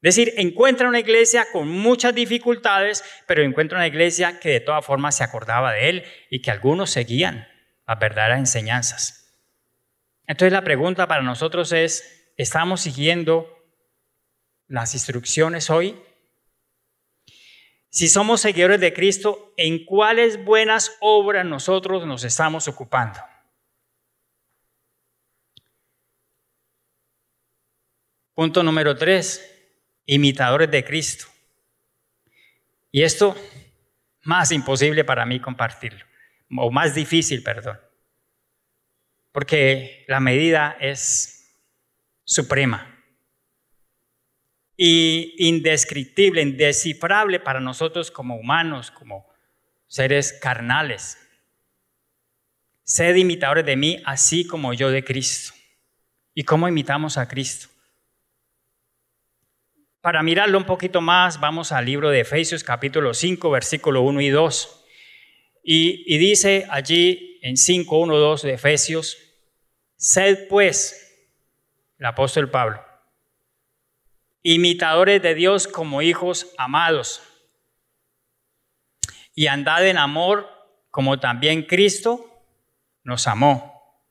Es decir, encuentra una iglesia con muchas dificultades, pero encuentra una iglesia que de todas formas se acordaba de él y que algunos seguían las verdaderas enseñanzas. Entonces la pregunta para nosotros es: ¿estamos siguiendo las instrucciones hoy? Si somos seguidores de Cristo, ¿en cuáles buenas obras nosotros nos estamos ocupando? Punto número 3. Imitadores de Cristo. Y esto, más imposible para mí compartirlo, o más difícil, perdón, porque la medida es suprema y indescriptible, indescifrable para nosotros como humanos, como seres carnales. Sed imitadores de mí, así como yo de Cristo. ¿Y cómo imitamos a Cristo? Para mirarlo un poquito más, vamos al libro de Efesios capítulo 5, versículo 1 y 2. Y dice allí en 5, 1, 2 de Efesios: sed pues, el apóstol Pablo, imitadores de Dios como hijos amados, y andad en amor como también Cristo nos amó,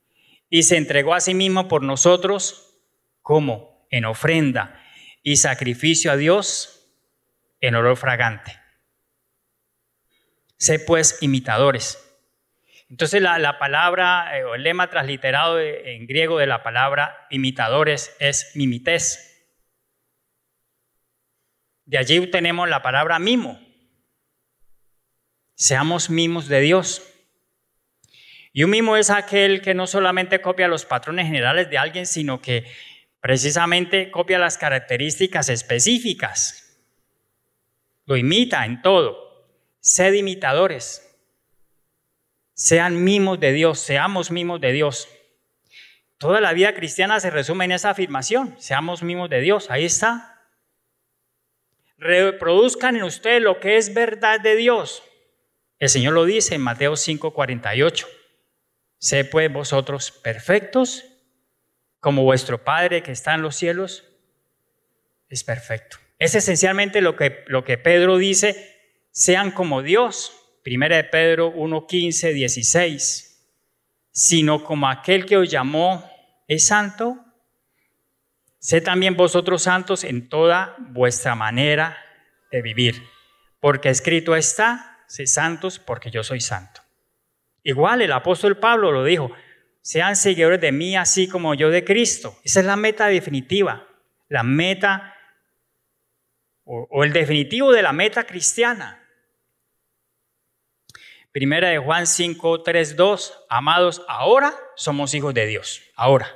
y se entregó a sí mismo por nosotros como en ofrenda y sacrificio a Dios en olor fragante. Sé pues imitadores. Entonces la palabra o el lema transliterado en griego de la palabra imitadores es mimetes. De allí tenemos la palabra mimo. Seamos mimos de Dios. Y un mimo es aquel que no solamente copia los patrones generales de alguien, sino que precisamente copia las características específicas. Lo imita en todo. Sed imitadores. Sean mimos de Dios, seamos mimos de Dios. Toda la vida cristiana se resume en esa afirmación: seamos mimos de Dios. Ahí está. Reproduzcan en ustedes lo que es verdad de Dios. El Señor lo dice en Mateo 5:48. Sed pues vosotros perfectos, como vuestro Padre que está en los cielos es perfecto. Es esencialmente lo que Pedro dice: sean como Dios. Primera de Pedro 1:15, 16. Sino como aquel que os llamó es santo, sed también vosotros santos en toda vuestra manera de vivir. Porque escrito está: sed santos porque yo soy santo. Igual el apóstol Pablo lo dijo: sean seguidores de mí así como yo de Cristo. Esa es la meta definitiva, la meta o el definitivo de la meta cristiana. Primera de Juan 5, 3, 2. Amados, ahora somos hijos de Dios, ahora.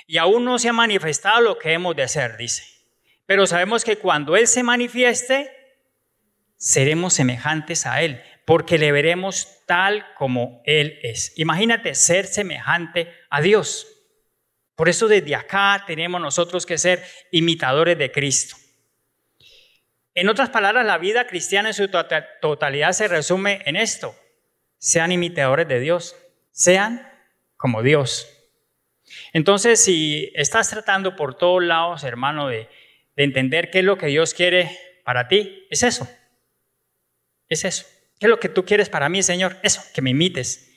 Y aún no se ha manifestado lo que hemos de ser, dice. Pero sabemos que cuando Él se manifieste, seremos semejantes a Él, porque le veremos tal como Él es. Imagínate ser semejante a Dios. Por eso desde acá tenemos nosotros que ser imitadores de Cristo. En otras palabras, la vida cristiana en su totalidad se resume en esto: sean imitadores de Dios, sean como Dios. Entonces, si estás tratando por todos lados, hermano, de entender qué es lo que Dios quiere para ti, es eso. Es eso. ¿Qué es lo que tú quieres para mí, Señor? Eso, que me imites.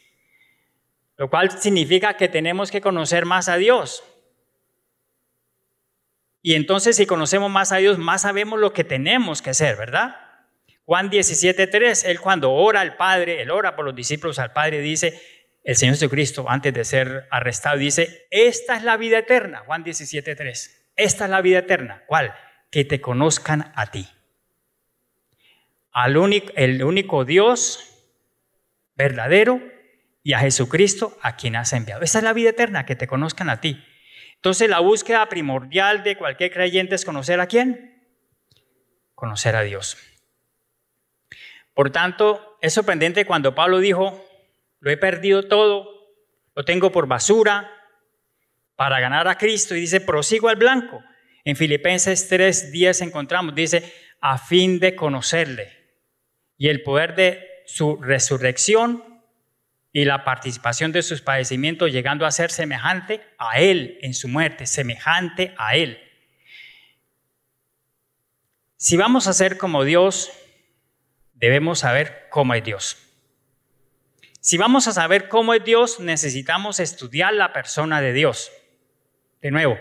Lo cual significa que tenemos que conocer más a Dios. Y entonces, si conocemos más a Dios, más sabemos lo que tenemos que hacer, ¿verdad? Juan 17:3, él cuando ora al Padre, él ora por los discípulos al Padre, dice, el Señor Jesucristo, antes de ser arrestado, dice, esta es la vida eterna. Juan 17:3. Esta es la vida eterna. ¿Cuál? Que te conozcan a ti. El único Dios verdadero y a Jesucristo a quien has enviado. Esa es la vida eterna, que te conozcan a ti. Entonces la búsqueda primordial de cualquier creyente es conocer a quién. Conocer a Dios. Por tanto, es sorprendente cuando Pablo dijo, lo he perdido todo, lo tengo por basura para ganar a Cristo. Y dice, prosigo al blanco. En Filipenses 3:10 encontramos, dice, a fin de conocerle y el poder de su resurrección y la participación de sus padecimientos, llegando a ser semejante a Él en su muerte, semejante a Él. Si vamos a ser como Dios, debemos saber cómo es Dios. Si vamos a saber cómo es Dios, necesitamos estudiar la persona de Dios. De nuevo,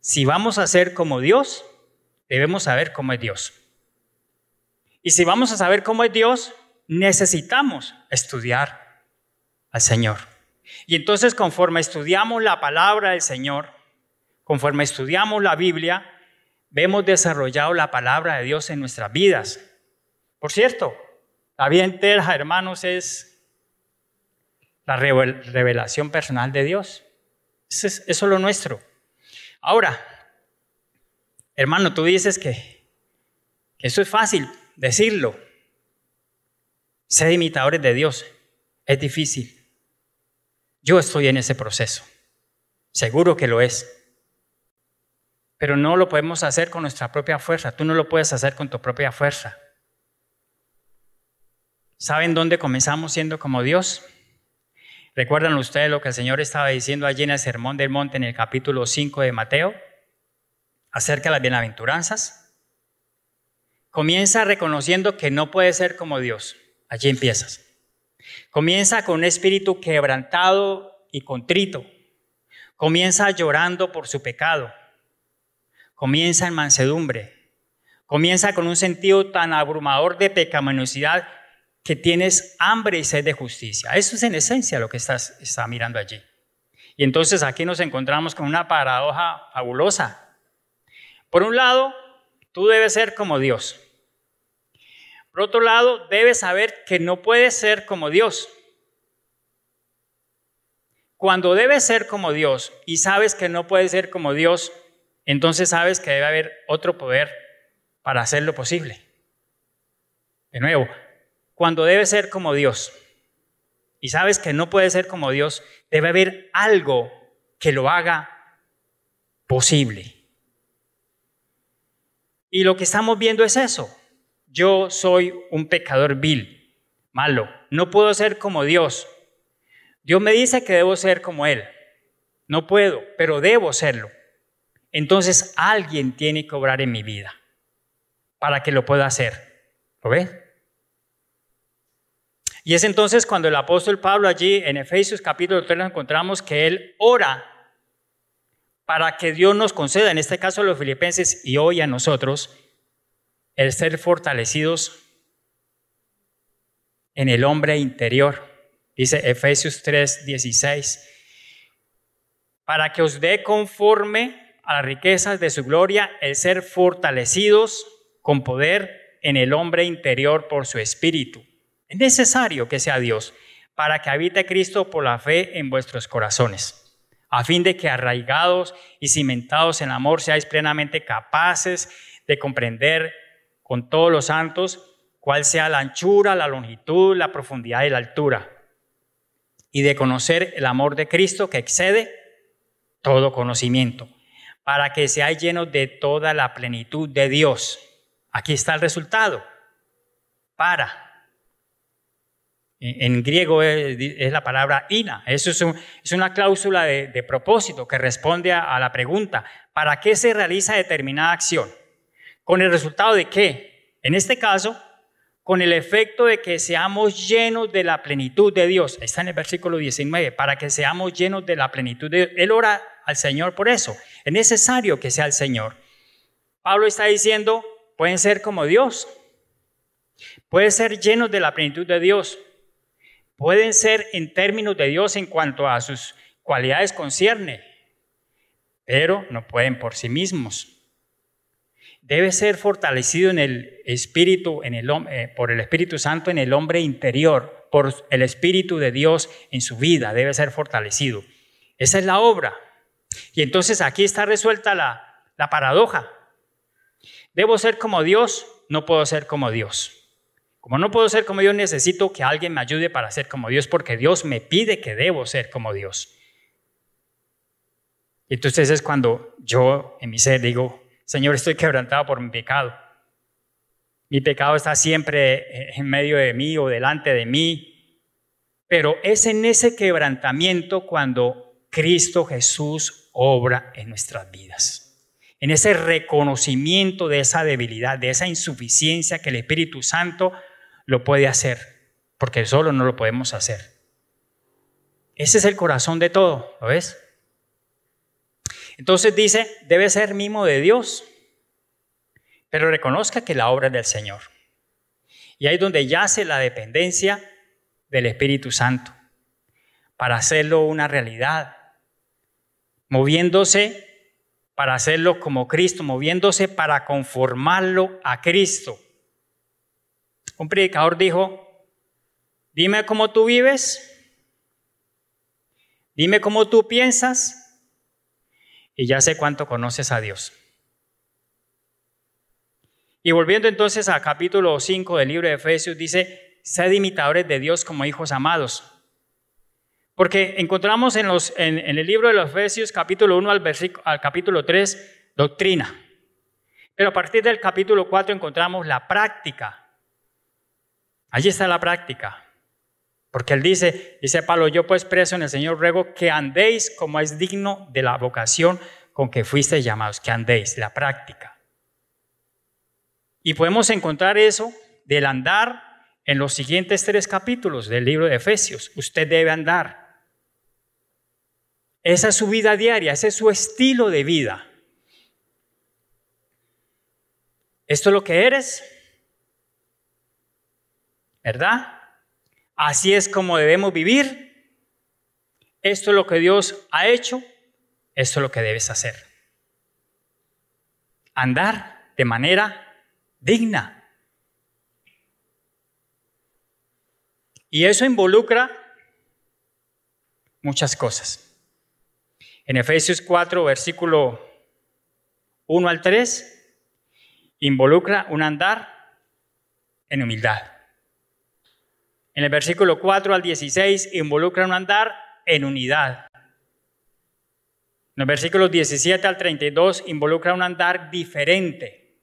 si vamos a ser como Dios, debemos saber cómo es Dios. Y si vamos a saber cómo es Dios, necesitamos estudiar al Señor. Y entonces, conforme estudiamos la palabra del Señor, conforme estudiamos la Biblia, vemos desarrollado la palabra de Dios en nuestras vidas. Por cierto, la vida entera, hermanos, es la revelación personal de Dios. Eso es lo nuestro. Ahora, hermano, tú dices que eso es fácil decirlo. Ser imitadores de Dios es difícil. Yo estoy en ese proceso. Seguro que lo es. Pero no lo podemos hacer con nuestra propia fuerza. Tú no lo puedes hacer con tu propia fuerza. ¿Saben dónde comenzamos siendo como Dios? ¿Recuerdan ustedes lo que el Señor estaba diciendo allí en el Sermón del Monte en el capítulo 5 de Mateo? Acerca de las bienaventuranzas. Comienza reconociendo que no puedes ser como Dios. Allí empiezas. Comienza con un espíritu quebrantado y contrito. Comienza llorando por su pecado. Comienza en mansedumbre. Comienza con un sentido tan abrumador de pecaminosidad que tienes hambre y sed de justicia. Eso es en esencia lo que está mirando allí. Y entonces aquí nos encontramos con una paradoja fabulosa. Por un lado, tú debes ser como Dios. Por otro lado, debes saber que no puedes ser como Dios. Cuando debes ser como Dios y sabes que no puedes ser como Dios, entonces sabes que debe haber otro poder para hacerlo posible. De nuevo, cuando debes ser como Dios y sabes que no puedes ser como Dios, debe haber algo que lo haga posible. Y lo que estamos viendo es eso. Yo soy un pecador vil, malo. No puedo ser como Dios. Dios me dice que debo ser como Él. No puedo, pero debo serlo. Entonces alguien tiene que obrar en mi vida para que lo pueda hacer. ¿Lo ves? Y es entonces cuando el apóstol Pablo allí en Efesios capítulo 3 nos encontramos que él ora para que Dios nos conceda, en este caso a los filipenses y hoy a nosotros, el ser fortalecidos en el hombre interior. Dice Efesios 3:16, para que os dé conforme a las riquezas de su gloria el ser fortalecidos con poder en el hombre interior por su espíritu. Es necesario que sea Dios para que habite Cristo por la fe en vuestros corazones, a fin de que arraigados y cimentados en amor seáis plenamente capaces de comprender con todos los santos cuál sea la anchura, la longitud, la profundidad y la altura, y de conocer el amor de Cristo que excede todo conocimiento, para que seáis llenos de toda la plenitud de Dios. Aquí está el resultado. En griego es la palabra ina. Eso es una cláusula de propósito que responde a la pregunta, ¿para qué se realiza determinada acción? ¿Con el resultado de qué? En este caso, con el efecto de que seamos llenos de la plenitud de Dios. Está en el versículo 19, para que seamos llenos de la plenitud de Dios. Él ora al Señor por eso. Es necesario que sea el Señor. Pablo está diciendo, pueden ser como Dios. Pueden ser llenos de la plenitud de Dios. Pueden ser en términos de Dios en cuanto a sus cualidades concierne, pero no pueden por sí mismos. Debe ser fortalecido en el Espíritu, por el Espíritu Santo en el hombre interior, por el Espíritu de Dios en su vida, debe ser fortalecido. Esa es la obra. Y entonces aquí está resuelta la paradoja. Debo ser como Dios, no puedo ser como Dios. Como no puedo ser como Dios, necesito que alguien me ayude para ser como Dios, porque Dios me pide que debo ser como Dios. Y entonces es cuando yo en mi ser digo, Señor, estoy quebrantado por mi pecado. Mi pecado está siempre en medio de mí o delante de mí. Pero es en ese quebrantamiento cuando Cristo Jesús obra en nuestras vidas. En ese reconocimiento de esa debilidad, de esa insuficiencia que el Espíritu Santo lo puede hacer, porque solo no lo podemos hacer. Ese es el corazón de todo, ¿lo ves? Entonces dice, debe ser mimo de Dios, pero reconozca que la obra es del Señor. Y ahí es donde yace la dependencia del Espíritu Santo, para hacerlo una realidad, moviéndose para hacerlo como Cristo, moviéndose para conformarlo a Cristo. Un predicador dijo, dime cómo tú vives, dime cómo tú piensas y ya sé cuánto conoces a Dios. Y volviendo entonces al capítulo 5 del libro de Efesios, dice, sed imitadores de Dios como hijos amados. Porque encontramos en el libro de los Efesios, capítulo 1 al capítulo 3, doctrina. Pero a partir del capítulo 4 encontramos la práctica. Allí está la práctica. Porque él dice Pablo, yo pues preso en el Señor ruego que andéis como es digno de la vocación con que fuisteis llamados, que andéis, la práctica. Y podemos encontrar eso del andar en los siguientes 3 capítulos del libro de Efesios. Usted debe andar. Esa es su vida diaria, ese es su estilo de vida. Esto es lo que eres, ¿verdad? Así es como debemos vivir. Esto es lo que Dios ha hecho, esto es lo que debes hacer. Andar de manera digna. Y eso involucra muchas cosas. En Efesios 4, versículo 1 al 3, involucra un andar en humildad. En el versículo 4 al 16, involucra un andar en unidad. En los versículos 17 al 32, involucra un andar diferente.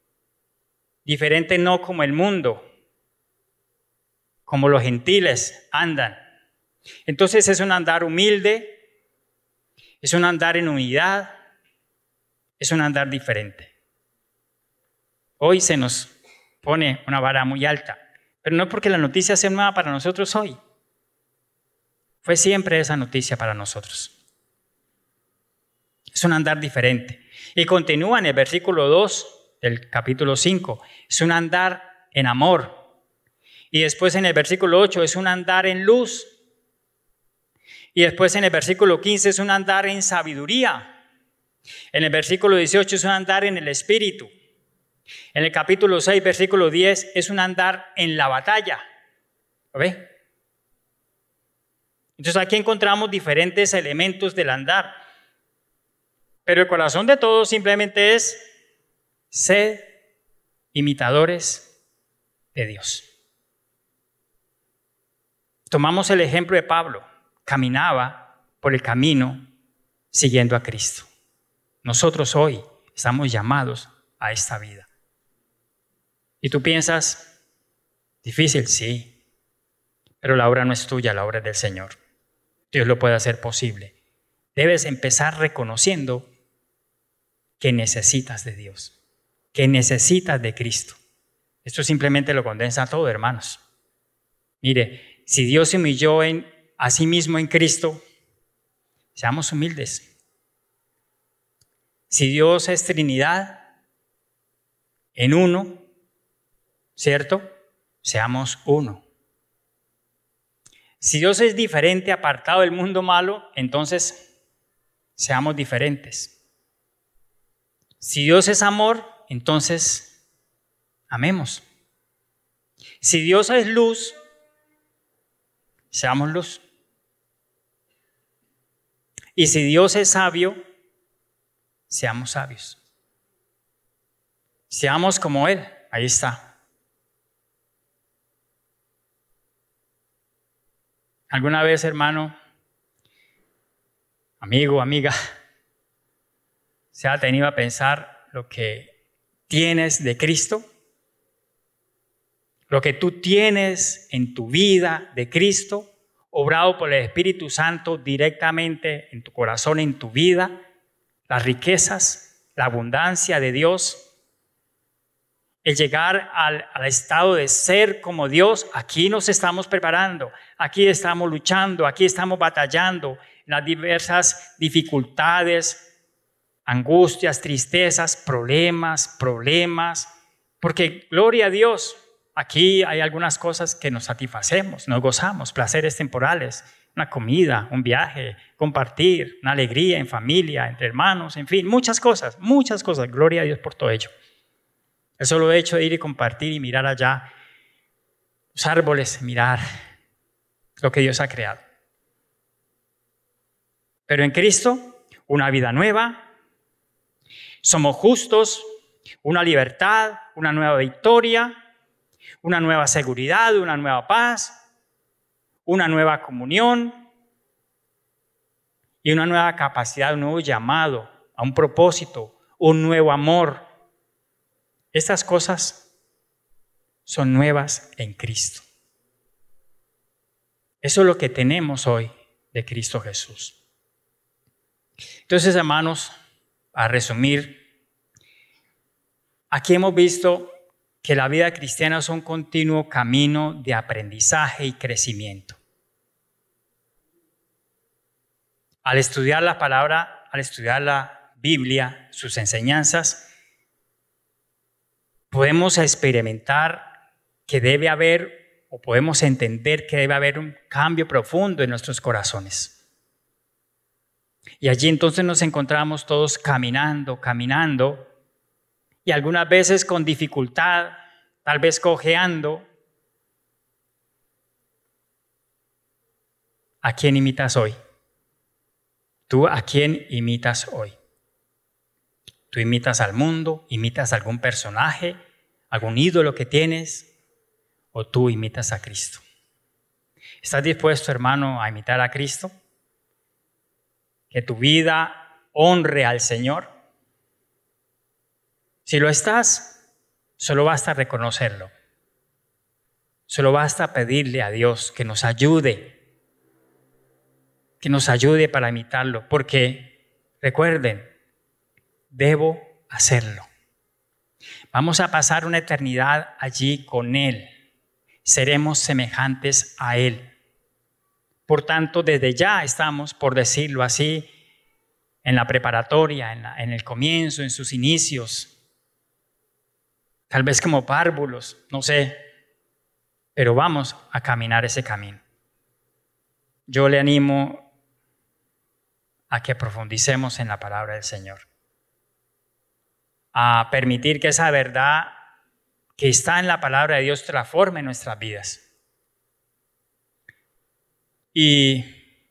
Diferente no como el mundo, como los gentiles andan. Entonces es un andar humilde, es un andar en unidad, es un andar diferente. Hoy se nos pone una vara muy alta, pero no porque la noticia sea nueva para nosotros hoy. Fue siempre esa noticia para nosotros. Es un andar diferente. Y continúa en el versículo 2 del capítulo 5. Es un andar en amor. Y después en el versículo 8 es un andar en luz. Y después en el versículo 15 es un andar en sabiduría. En el versículo 18 es un andar en el Espíritu. En el capítulo 6, versículo 10 es un andar en la batalla. ¿Lo ve? Entonces aquí encontramos diferentes elementos del andar. Pero el corazón de todo simplemente es sed imitadores de Dios. Tomamos el ejemplo de Pablo. Caminaba por el camino siguiendo a Cristo. Nosotros hoy estamos llamados a esta vida. ¿Y tú piensas, difícil? Sí. Pero la obra no es tuya, la obra es del Señor. Dios lo puede hacer posible. Debes empezar reconociendo que necesitas de Dios, que necesitas de Cristo. Esto simplemente lo condensa todo, hermanos. Mire, si Dios se humilló a sí mismo en Cristo, seamos humildes. Si Dios es Trinidad en uno, ¿cierto? Seamos uno. Si Dios es diferente, apartado del mundo malo, entonces seamos diferentes. Si Dios es amor, entonces amemos. Si Dios es luz, seamos luz. Y si Dios es sabio, seamos sabios. Seamos como Él. Ahí está. ¿Alguna vez, hermano, amigo, amiga, se ha tenido a pensar lo que tienes de Cristo? Lo que tú tienes en tu vida de Cristo, obrado por el Espíritu Santo directamente en tu corazón, en tu vida, las riquezas, la abundancia de Dios, el llegar al estado de ser como Dios. Aquí nos estamos preparando, aquí estamos luchando, aquí estamos batallando en las diversas dificultades, angustias, tristezas, problemas, porque gloria a Dios, aquí hay algunas cosas que nos satisfacemos, nos gozamos, placeres temporales, una comida, un viaje, compartir, una alegría en familia, entre hermanos, en fin, muchas cosas, gloria a Dios por todo ello. El solo hecho de ir y compartir y mirar allá los árboles, mirar lo que Dios ha creado. Pero en Cristo, una vida nueva, somos justos, una libertad, una nueva victoria, una nueva seguridad, una nueva paz, una nueva comunión y una nueva capacidad, un nuevo llamado a un propósito, un nuevo amor. Estas cosas son nuevas en Cristo. Eso es lo que tenemos hoy de Cristo Jesús. Entonces, hermanos, a resumir, aquí hemos visto que la vida cristiana es un continuo camino de aprendizaje y crecimiento. Al estudiar la palabra, al estudiar la Biblia, sus enseñanzas, podemos experimentar que debe haber, o podemos entender que debe haber un cambio profundo en nuestros corazones. Y allí entonces nos encontramos todos caminando, y algunas veces con dificultad, tal vez cojeando. ¿A quién imitas hoy? ¿Tú a quién imitas hoy? ¿Tú imitas al mundo? ¿Imitas a algún personaje? ¿Algún ídolo que tienes? ¿O tú imitas a Cristo? ¿Estás dispuesto, hermano, a imitar a Cristo? ¿Que tu vida honre al Señor? Si lo estás, solo basta reconocerlo. Solo basta pedirle a Dios que nos ayude para imitarlo, porque recuerden, debo hacerlo. Vamos a pasar una eternidad allí con Él. Seremos semejantes a Él. Por tanto, desde ya estamos, por decirlo así, en la preparatoria, en el comienzo, en sus inicios. Tal vez como párvulos, no sé. Pero vamos a caminar ese camino. Yo le animo a que profundicemos en la palabra del Señor. A permitir que esa verdad que está en la palabra de Dios transforme nuestras vidas. Y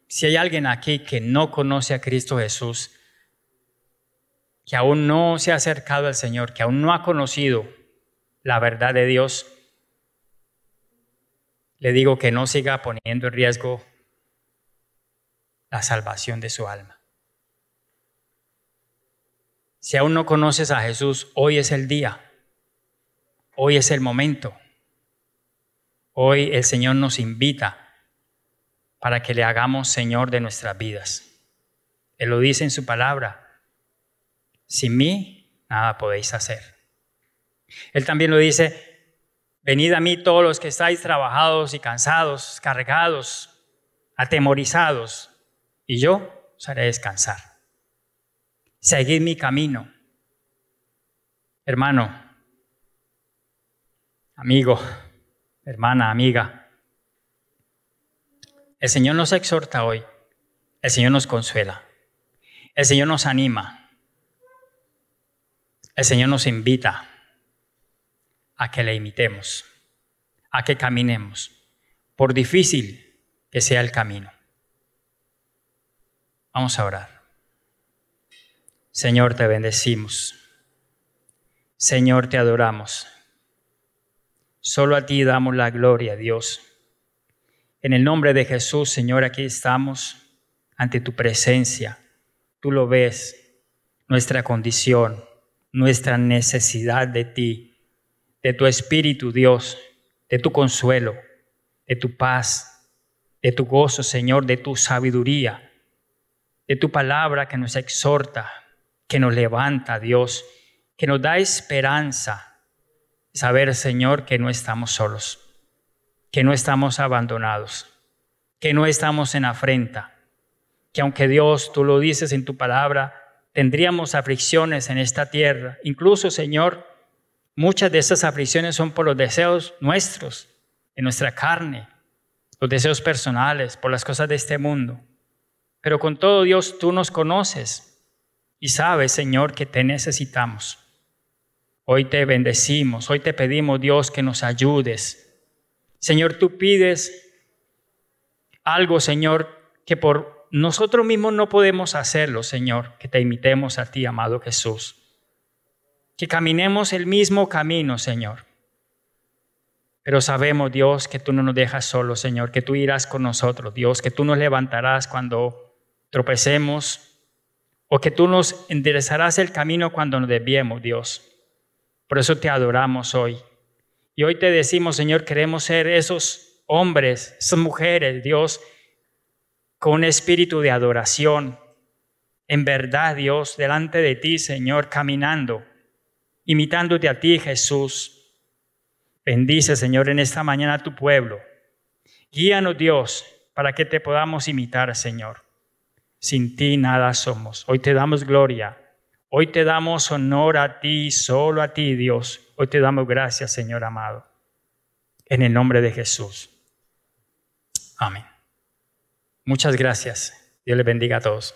si hay alguien aquí que no conoce a Cristo Jesús, que aún no se ha acercado al Señor, que aún no ha conocido la verdad de Dios, le digo que no siga poniendo en riesgo la salvación de su alma. Si aún no conoces a Jesús, hoy es el día, hoy es el momento. Hoy el Señor nos invita para que le hagamos Señor de nuestras vidas. Él lo dice en su palabra: sin mí nada podéis hacer. Él también lo dice: venid a mí todos los que estáis trabajados y cansados, cargados, atemorizados, y yo os haré descansar. Seguid mi camino. Hermano, amigo, hermana, amiga, el Señor nos exhorta hoy, el Señor nos consuela, el Señor nos anima, el Señor nos invita a que le imitemos, a que caminemos, por difícil que sea el camino. Vamos a orar. Señor, te bendecimos. Señor, te adoramos. Solo a ti damos la gloria, Dios. En el nombre de Jesús, Señor, aquí estamos ante tu presencia. Tú lo ves, nuestra condición, nuestra necesidad de ti, de tu Espíritu, Dios, de tu consuelo, de tu paz, de tu gozo, Señor, de tu sabiduría, de tu palabra que nos exhorta, que nos levanta, Dios, que nos da esperanza. Saber, Señor, que no estamos solos, que no estamos abandonados, que no estamos en afrenta, que aunque Dios, tú lo dices en tu palabra, tendríamos aflicciones en esta tierra. Incluso, Señor, muchas de esas aflicciones son por los deseos nuestros, de nuestra carne, los deseos personales, por las cosas de este mundo. Pero con todo, Dios, tú nos conoces y sabes, Señor, que te necesitamos. Hoy te bendecimos, hoy te pedimos, Dios, que nos ayudes. Señor, tú pides algo, Señor, que por nosotros mismos no podemos hacerlo, Señor, que te imitemos a ti, amado Jesús. Que caminemos el mismo camino, Señor. Pero sabemos, Dios, que tú no nos dejas solos, Señor, que tú irás con nosotros, Dios, que tú nos levantarás cuando tropecemos o que tú nos enderezarás el camino cuando nos desviemos, Dios. Por eso te adoramos hoy. Y hoy te decimos, Señor, queremos ser esos hombres, esas mujeres, Dios, con un espíritu de adoración. En verdad, Dios, delante de ti, Señor, caminando, imitándote a ti, Jesús. Bendice, Señor, en esta mañana a tu pueblo. Guíanos, Dios, para que te podamos imitar, Señor. Sin ti nada somos. Hoy te damos gloria. Hoy te damos honor a ti, solo a ti, Dios. Hoy te damos gracias, Señor amado. En el nombre de Jesús. Amén. Muchas gracias. Dios les bendiga a todos.